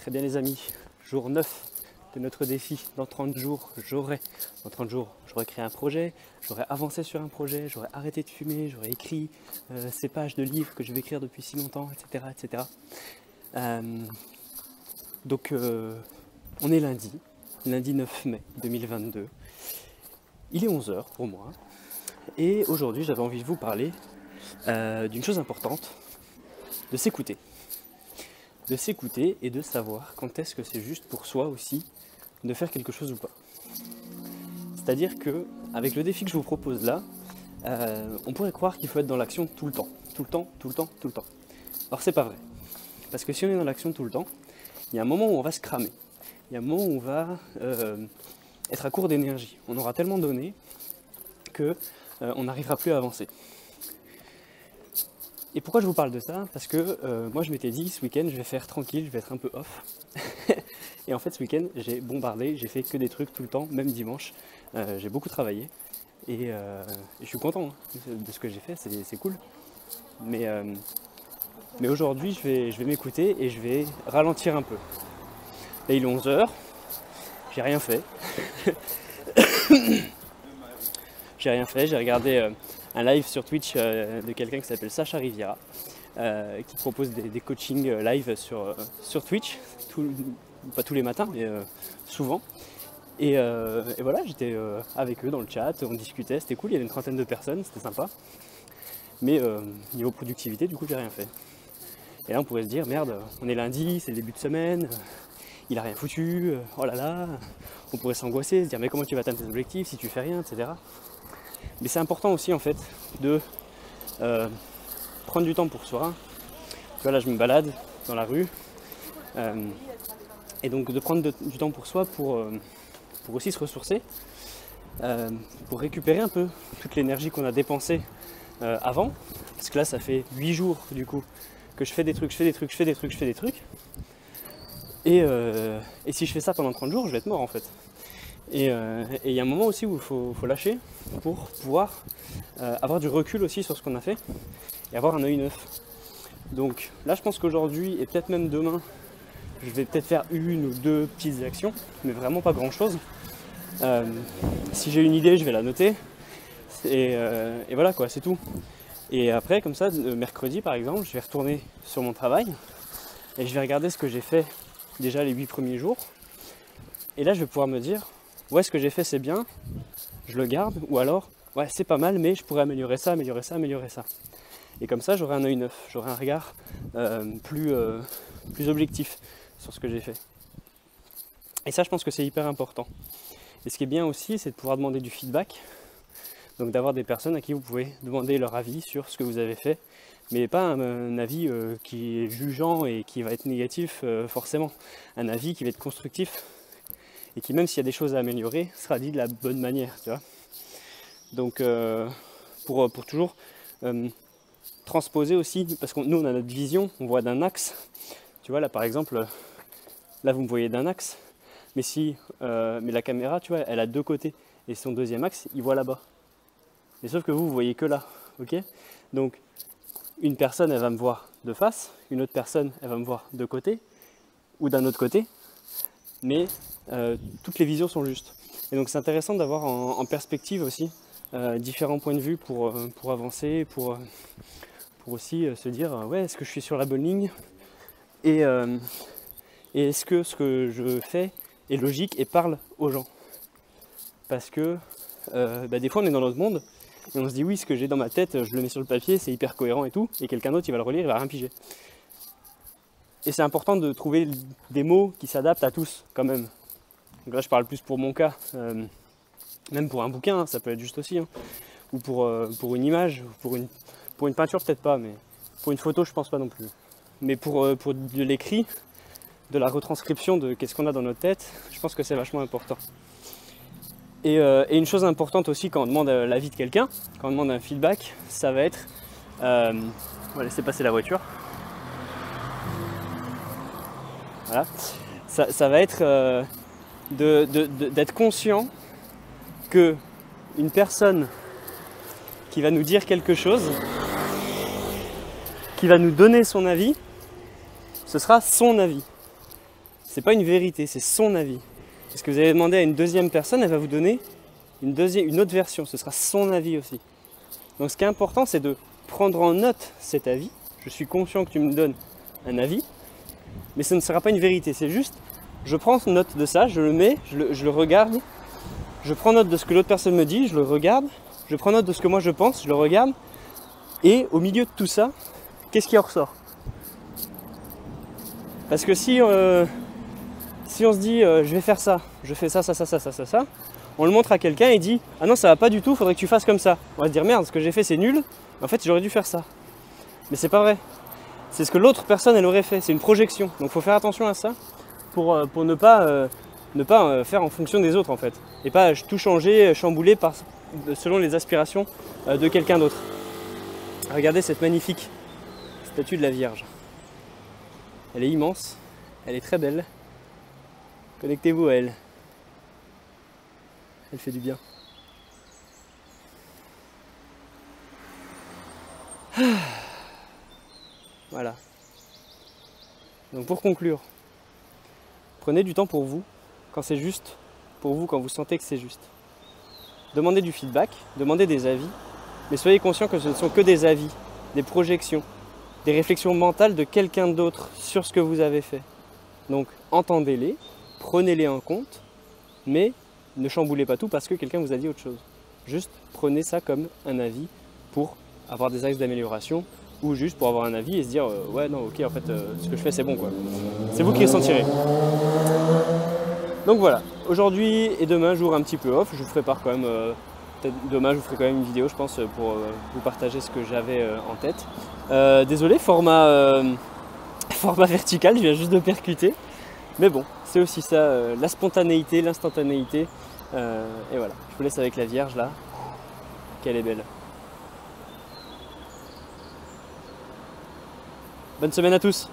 Très bien les amis, jour 9 de notre défi. Dans 30 jours, j'aurai créé un projet, j'aurai avancé sur un projet, j'aurai arrêté de fumer, j'aurai écrit ces pages de livres que je vais écrire depuis si longtemps, etc. etc. Donc on est lundi 9 mai 2022. Il est 11 h pour moi. Et aujourd'hui, j'avais envie de vous parler d'une chose importante, de s'écouter. De s'écouter et de savoir quand est-ce que c'est juste pour soi aussi de faire quelque chose ou pas. C'est-à-dire que avec le défi que je vous propose là, on pourrait croire qu'il faut être dans l'action tout le temps. Tout le temps, tout le temps, tout le temps. Or c'est pas vrai. Parce que si on est dans l'action tout le temps, il y a un moment où on va se cramer. Il y a un moment où on va être à court d'énergie. On aura tellement donné que on n'arrivera plus à avancer. Et pourquoi je vous parle de ça? Parce que moi je m'étais dit ce week-end je vais faire tranquille, je vais être un peu off. Et en fait ce week-end j'ai bombardé, j'ai fait que des trucs tout le temps, même dimanche. J'ai beaucoup travaillé et je suis content de ce que j'ai fait, c'est cool. Mais aujourd'hui je vais m'écouter et je vais ralentir un peu. Là il est 11 h, j'ai rien fait. J'ai regardé un live sur Twitch de quelqu'un qui s'appelle Sacha Riviera, qui propose des coachings live sur Twitch, pas tous les matins, mais souvent. Et voilà, j'étais avec eux dans le chat, on discutait, c'était cool, il y avait une trentaine de personnes, c'était sympa. Mais niveau productivité, du coup, j'ai rien fait. Et là, on pourrait se dire, merde, on est lundi, c'est le début de semaine, il a rien foutu, oh là là. On pourrait s'angoisser, se dire, mais comment tu vas atteindre tes objectifs si tu fais rien, etc. Mais c'est important aussi en fait de prendre du temps pour soi. Tu vois là je me balade dans la rue et donc de prendre du temps pour soi pour aussi se ressourcer, pour récupérer un peu toute l'énergie qu'on a dépensée avant. Parce que là ça fait 8 jours du coup que je fais des trucs. Et si je fais ça pendant 30 jours, je vais être mort en fait. Et il y a un moment aussi où il faut lâcher pour pouvoir avoir du recul aussi sur ce qu'on a fait et avoir un œil neuf. Donc là je pense qu'aujourd'hui et peut-être même demain, je vais peut-être faire une ou deux petites actions, mais vraiment pas grand chose. Si j'ai une idée, je vais la noter et voilà quoi, c'est tout. Et après comme ça, mercredi par exemple, je vais retourner sur mon travail et je vais regarder ce que j'ai fait déjà les 8 premiers jours. Et là je vais pouvoir me dire, ouais, ce que j'ai fait c'est bien, je le garde, ou alors, ouais, c'est pas mal, mais je pourrais améliorer ça. Et comme ça, j'aurai un œil neuf, j'aurai un regard plus objectif sur ce que j'ai fait. Et ça, je pense que c'est hyper important. Et ce qui est bien aussi, c'est de pouvoir demander du feedback, donc d'avoir des personnes à qui vous pouvez demander leur avis sur ce que vous avez fait, mais pas un avis qui est jugeant et qui va être négatif forcément, un avis qui va être constructif, et qui même s'il y a des choses à améliorer, sera dit de la bonne manière, tu vois. Donc pour toujours transposer aussi, parce que nous on a notre vision, on voit d'un axe, tu vois là par exemple, là vous me voyez d'un axe, mais la caméra, tu vois, elle a deux côtés, et son deuxième axe, il voit là-bas. Mais sauf que vous voyez que là, ok. Donc une personne, elle va me voir de face, une autre personne, elle va me voir de côté, ou d'un autre côté, mais toutes les visions sont justes. Et donc c'est intéressant d'avoir en perspective aussi différents points de vue pour avancer, pour aussi se dire ouais, est-ce que je suis sur la bonne ligne et est-ce que ce que je fais est logique et parle aux gens. Parce que des fois on est dans notre monde et on se dit oui, ce que j'ai dans ma tête, je le mets sur le papier, c'est hyper cohérent et tout, et quelqu'un d'autre il va le relire, il va rien piger. Et c'est important de trouver des mots qui s'adaptent à tous quand même. Donc là je parle plus pour mon cas, même pour un bouquin, hein, ça peut être juste aussi, hein. Ou pour une image, ou pour une peinture peut-être pas, mais pour une photo je pense pas non plus. Mais pour de l'écrit, de la retranscription de qu'est-ce qu'on a dans notre tête, je pense que c'est vachement important. Et une chose importante aussi quand on demande l'avis de quelqu'un, quand on demande un feedback, ça va être, on va laisser passer la voiture. Voilà. Ça va être d'être conscient que une personne qui va nous dire quelque chose, qui va nous donner son avis, ce sera son avis. C'est pas une vérité, c'est son avis. Parce que vous avez demandé à une deuxième personne, elle va vous donner une autre version, ce sera son avis aussi. Donc ce qui est important, c'est de prendre en note cet avis. Je suis conscient que tu me donnes un avis, mais ce ne sera pas une vérité, c'est juste, je prends note de ça, je le mets, je le regarde, je prends note de ce que l'autre personne me dit, je le regarde, je prends note de ce que moi je pense, je le regarde, et au milieu de tout ça, qu'est-ce qui en ressort? Parce que si on se dit je vais faire ça, je fais ça, on le montre à quelqu'un et il dit ah non ça va pas du tout, faudrait que tu fasses comme ça. On va se dire merde, ce que j'ai fait c'est nul, en fait j'aurais dû faire ça. Mais c'est pas vrai. C'est ce que l'autre personne elle aurait fait, c'est une projection. Donc il faut faire attention à ça pour ne pas faire en fonction des autres en fait. Et pas tout changer, chambouler selon les aspirations de quelqu'un d'autre. Regardez cette magnifique statue de la Vierge. Elle est immense, elle est très belle. Connectez-vous à elle. Elle fait du bien. Voilà. Donc pour conclure, prenez du temps pour vous quand c'est juste, pour vous quand vous sentez que c'est juste. Demandez du feedback, demandez des avis, mais soyez conscient que ce ne sont que des avis, des projections, des réflexions mentales de quelqu'un d'autre sur ce que vous avez fait. Donc entendez-les, prenez-les en compte, mais ne chamboulez pas tout parce que quelqu'un vous a dit autre chose. Juste prenez ça comme un avis pour avoir des axes d'amélioration ou juste pour avoir un avis et se dire ouais non ok en fait ce que je fais c'est bon quoi. C'est vous qui ressentirez. Donc voilà, aujourd'hui et demain jour un petit peu off, je vous prépare quand même, peut-être demain je vous ferai quand même une vidéo je pense pour vous partager ce que j'avais en tête. Désolé, format vertical, je viens juste de percuter. Mais bon, c'est aussi ça, la spontanéité, l'instantanéité. Et voilà, je vous laisse avec la Vierge là. Qu'elle est belle. Bonne semaine à tous!